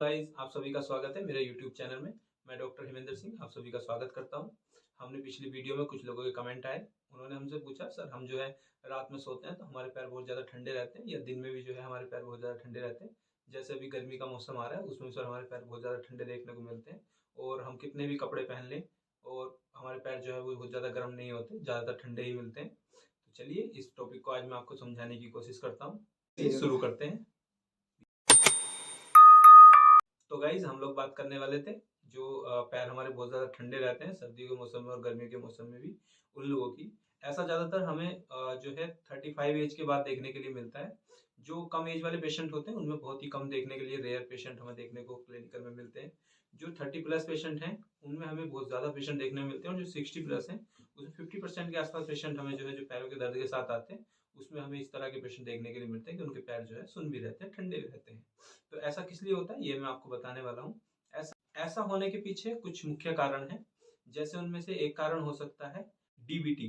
Guys, आप सभी का स्वागत है मेरे YouTube चैनल में। मैं डॉक्टर हिमेंद्र सिंह आप सभी का स्वागत करता हूं। हमने पिछली वीडियो में कुछ लोगों के कमेंट आए। उन्होंने हमसे पूछा, सर हम जो है रात में सोते हैं तो हमारे पैर बहुत ज़्यादा ठंडे रहते हैं, या दिन में भी जो है हमारे पैर बहुत ज़्यादा ठंडे रहते हैं। जैसे अभी गर्मी का मौसम आ रहा है, उसमें सर हमारे पैर बहुत ज़्यादा ठंडे देखने को मिलते हैं, और हम कितने भी कपड़े पहन लें और हमारे पैर जो है वो बहुत ज़्यादा गर्म नहीं होते, ज़्यादातर ठंडे ही मिलते हैं। तो चलिए इस टॉपिक को आज मैं आपको समझाने की कोशिश करता हूँ। शुरू करते हैं। तो गाइज हम लोग बात करने वाले थे जो पैर हमारे बहुत ज़्यादा ठंडे रहते हैं सर्दियों के मौसम में और गर्मियों के मौसम में भी, उन लोगों की। ऐसा ज़्यादातर हमें जो है 35 एज के बाद देखने के लिए मिलता है। जो कम एज वाले पेशेंट होते हैं उनमें बहुत ही कम देखने के लिए, रेयर पेशेंट हमें देखने को क्लिनिकल में मिलते हैं। जो 30 प्लस पेशेंट हैं उनमें हमें बहुत ज़्यादा पेशेंट देखने को मिलते हैं, और जो 60 प्लस हैं उसमें 50% के आसपास पेशेंट हमें जो है जो पैरों के दर्द के साथ आते हैं, उसमें हमें इस तरह के पेशेंट देखने के लिए मिलते हैं कि उनके पैर जो है सुन भी रहते हैं, ठंडे भी रहते हैं। तो ऐसा किस लिए होता है ये मैं आपको बताने वाला हूँ। ऐसा होने के पीछे कुछ मुख्य कारण हैं। जैसे उनमें से एक कारण हो सकता है डीबीटी,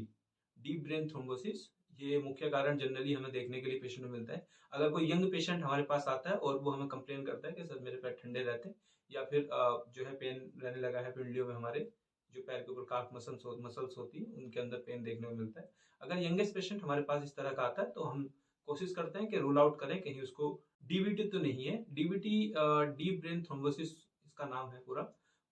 डीप ब्रेन थ्रोम्बोसिस। ये मुख्य कारण जनरली हमें देखने के लिए पेशेंट में मिलता है। अगर कोई यंग पेशेंट हमारे पास आता है और वो हमें कंप्लेन करता है कि सर मेरे पैर ठंडे रहते हैं, या फिर जो है पेन रहने लगा है पिंडलियों में, हमारे जो पैर के ऊपर काफ मसल्स होती है उनके अंदर पेन देखने को मिलता है। अगर यंगेस्ट पेशेंट हमारे पास इस तरह का आता है तो हम कोशिश करते हैं कि रूल आउट करें कहीं उसको डीबीटी तो नहीं है। डीबीटी डीप ब्रेन थ्रोम्बोसिस इसका नाम है, पूरा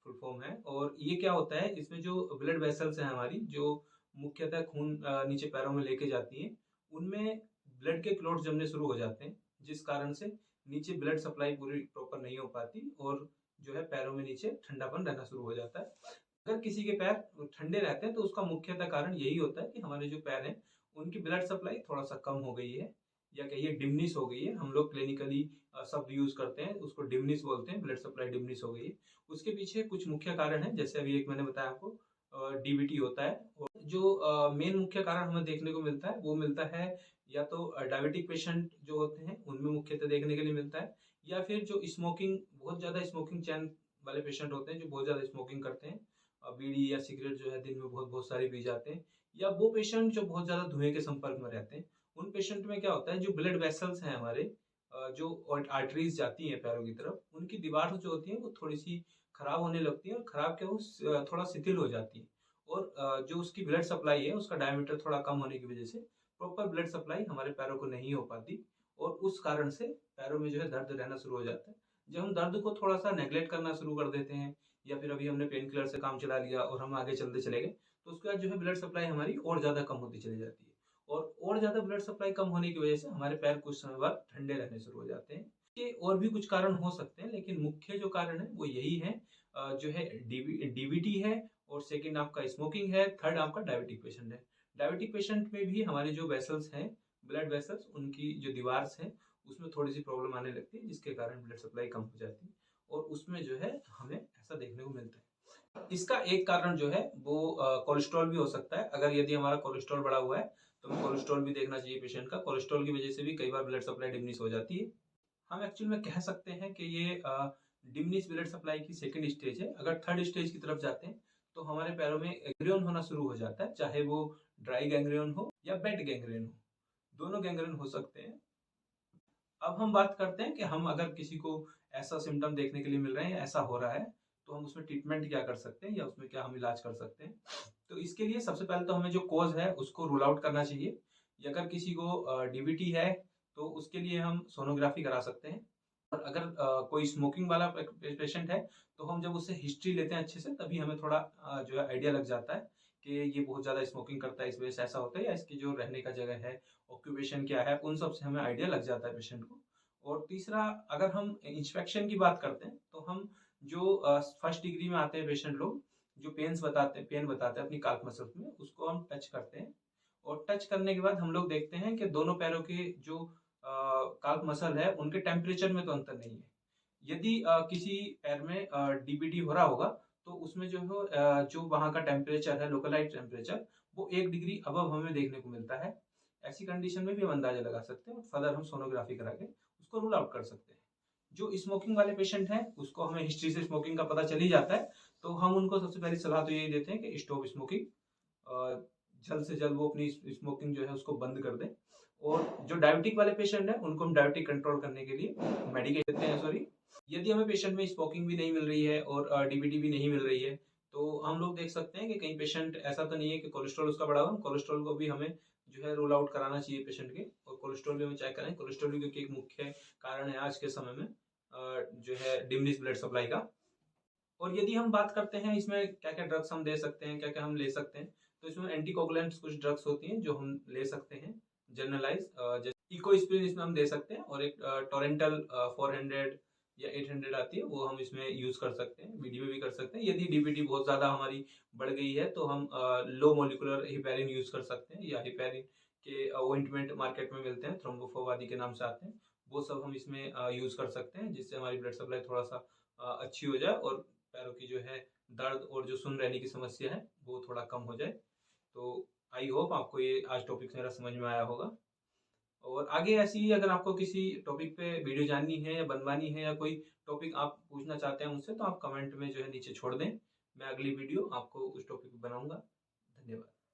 फुल फॉर्म है। और ये क्या होता है, इसमें जो ब्लड वेसल्स हैं हमारी, जो मुख्यतः खून नीचे पैरों में लेके जाती हैं, उनमें ब्लड के क्लॉट जमने शुरू हो जाते हैं, जिस कारण से नीचे ब्लड सप्लाई पूरी प्रॉपर नहीं हो पाती, और जो है पैरों में नीचे ठंडापन रहना शुरू हो जाता है। अगर किसी के पैर ठंडे रहते हैं तो उसका मुख्यतः कारण यही होता है कि हमारे जो पैर हैं उनकी ब्लड सप्लाई थोड़ा सा कम हो गई है, या कहिए डिमनिस हो गई है। हम लोग क्लिनिकली शब्द यूज करते हैं, उसको डिमनिस बोलते हैं, ब्लड सप्लाई डिमनिस हो गई है। उसके पीछे कुछ मुख्य कारण है, जैसे अभी एक मैंने बताया आपको डीबीटी होता है। और जो मेन मुख्य कारण हमें देखने को मिलता है वो मिलता है या तो डायबिटिक पेशेंट जो होते हैं उनमें मुख्यतः देखने के लिए मिलता है, या फिर जो स्मोकिंग, बहुत ज्यादा स्मोकिंग चैन वाले पेशेंट होते हैं जो बहुत ज्यादा स्मोकिंग करते हैं, बीड़ी या सिगरेट जो है दिन में बहुत बहुत सारी पी जाते हैं, या वो पेशेंट जो बहुत ज्यादा धुएं के संपर्क में रहते हैं। उन पेशेंट में क्या होता है, जो ब्लड वेसल्स हैं हमारे, जो आर्टरीज जाती हैं पैरों की तरफ, उनकी दीवार जो होती है वो थोड़ी सी खराब होने लगती है, और खराब क्या, वो थोड़ा शिथिल हो जाती है। और जो उसकी ब्लड सप्लाई है उसका डायमीटर थोड़ा कम होने की वजह से प्रॉपर ब्लड सप्लाई हमारे पैरों को नहीं हो पाती, और उस कारण से पैरों में जो है दर्द रहना शुरू हो जाता है। जब हम दर्द को थोड़ा सा नेग्लेक्ट करना शुरू कर देते हैं, या फिर अभी हमने पेन किलर से काम चला लिया और हम आगे चलते चले गए, तो उसके बाद जो है ब्लड सप्लाई हमारी और ज्यादा कम होती चली जाती है, और ज्यादा ब्लड सप्लाई कम होने की वजह से हमारे पैर कुछ समय बाद ठंडे रहने शुरू हो जाते हैं। ये और भी कुछ कारण हो सकते हैं, लेकिन मुख्य जो कारण है वो यही है। जो है डीबीटी है, और सेकंड आपका स्मोकिंग है, थर्ड आपका डायबिटिक पेशेंट है। डायबिटिक पेशेंट में भी हमारे जो वेसल्स हैं, ब्लड वेसल्स, उनकी जो दीवार है उसमें थोड़ी सी प्रॉब्लम आने लगती है, जिसके कारण ब्लड सप्लाई कम हो जाती है, और उसमें जो है हमें ऐसा देखने को मिलता है। इसका एक कारण जो है वो कोलेस्ट्रॉल भी हो सकता है। अगर यदि हमारा कोलेस्ट्रॉल बढ़ा हुआ है तो हमें कोलेस्ट्रॉल भी देखना चाहिए पेशेंट का। कोलेस्ट्रॉल की वजह से भी कई बार ब्लड सप्लाई डिमिनिश हो जाती है। हम एक्चुअल में कह सकते हैं कि ये डिमिनिश ब्लड सप्लाई की सेकंड स्टेज है। अगर थर्ड स्टेज की तरफ जाते हैं तो हमारे पैरों में गैंग्रियन होना शुरू हो जाता है, चाहे वो ड्राई गैंग्रियन हो या वेट गैंग्रियन हो, दोनों गैंग्रियन हो सकते हैं। अब हम बात करते हैं कि हम अगर किसी को ऐसा सिम्टम देखने के लिए मिल रहे हैं या ऐसा हो रहा है, तो हम उसमें ट्रीटमेंट क्या कर सकते हैं, या उसमें क्या हम इलाज कर सकते हैं। तो इसके लिए सबसे पहले तो हमें जो कोज है उसको रूल आउट करना चाहिए। अगर किसी को डीबीटी है तो उसके लिए हम सोनोग्राफी करा सकते हैं। और अगर कोई स्मोकिंग वाला पेशेंट है तो हम जब उससे हिस्ट्री लेते हैं अच्छे से, तभी हमें थोड़ा जो है आइडिया लग जाता है कि ये बहुत ज्यादा स्मोकिंग करता है, इस वजह से ऐसा होता है, या इसकी जो रहने का जगह है, ऑक्यूपेशन क्या है, उन सब से हमें आइडिया लग जाता है पेशेंट को। और तीसरा, अगर हम इंस्पेक्शन की बात करते हैं तो हम जो फर्स्ट डिग्री में आते हैं पेशेंट लोग, जो पेन बताते हैं अपनी काल्फ मसल्स में, उसको हम टच करते हैं। और टच करने के बाद हम लोग देखते हैं कि दोनों पैरों के जो काल्फ मसल है उनके टेम्परेचर में तो अंतर नहीं है। यदि किसी पैर में डीबीटी हो रहा होगा तो उसमें जो है जो वहां का टेम्परेचर है, लोकलाइज टेम्परेचर, वो 1 डिग्री अबव हमें देखने को मिलता है। ऐसी कंडीशन में भी हम अंदाजा लगा सकते हैं, और फर्दर हम सोनोग्राफी करा के उसको रूल आउट कर सकते हैं। जो स्मोकिंग वाले पेशेंट हैं उसको हमें हिस्ट्री से स्मोकिंग का पता चल ही जाता है, तो हम उनको सबसे पहली सलाह तो यही देते हैं कि स्टॉप स्मोकिंग, जल्द से जल्द वो अपनी स्मोकिंग जो है उसको बंद कर दें। और जो डायबिटिक वाले पेशेंट हैं उनको हम डायबिटिक कंट्रोल करने के लिए मेडिकेशन देते हैं, सॉरी, यदि हमें पेशेंट में स्पोकिंग भी नहीं मिल रही है और डीबीटी भी नहीं मिल रही है, तो हम लोग देख सकते हैं कि कहीं पेशेंट ऐसा तो नहीं है कि कोलेस्ट्रॉल उसका बढ़ा हुआ है, कोलेस्ट्रॉल को भी हमें जो है रूल आउट कराना चाहिए पेशेंट के, और कोलेस्ट्रॉल भी हमें चेक कराएं। कोलेस्ट्रॉल भी क्योंकि एक मुख्य कारण है आज के समय में जो है डिमिनिश ब्लड सप्लाई का। और यदि हम बात करते हैं इसमें क्या-क्या ड्रग्स हम दे सकते हैं, क्या-क्या हम ले सकते हैं, तो इसमें एंटीकोगुलेंट्स कुछ ड्रग्स होती हैं जो हम ले सकते हैं जनरलाइज़, जैसे इकोस्प्रिन इसमें हम दे सकते हैं, और एक टोरेंटल 400 या 800 आती है, वो हम इसमें यूज़ कर सकते हैं, बीडी में भी कर सकते हैं। यदि डीपीटी बहुत ज़्यादा हमारी बढ़ गई है तो हम लो मॉलिक्यूलर हेपेरिन यूज़ कर सकते हैं, या हेपेरिन के ऑइंटमेंट मार्केट में मिलते हैं, थ्रोम्बोफोब आदि के नाम से आते हैं। वो सब हम इसमें यूज़ कर सकते हैं, जिससे हमारी ब्लड सप्लाई थोड़ा-सा अच्छी हो जाए और पैरों की जो है दर्द और जो सुन्न रहने की समस्या है वो थोड़ा कम हो जाए। तो आई होप आपको ये आज टॉपिक मेरा समझ में आया होगा, और आगे ऐसी ही अगर आपको किसी टॉपिक पे वीडियो जाननी है या बनवानी है, या कोई टॉपिक आप पूछना चाहते हैं मुझसे, तो आप कमेंट में जो है नीचे छोड़ दें। मैं अगली वीडियो आपको उस टॉपिक पे बनाऊँगा। धन्यवाद।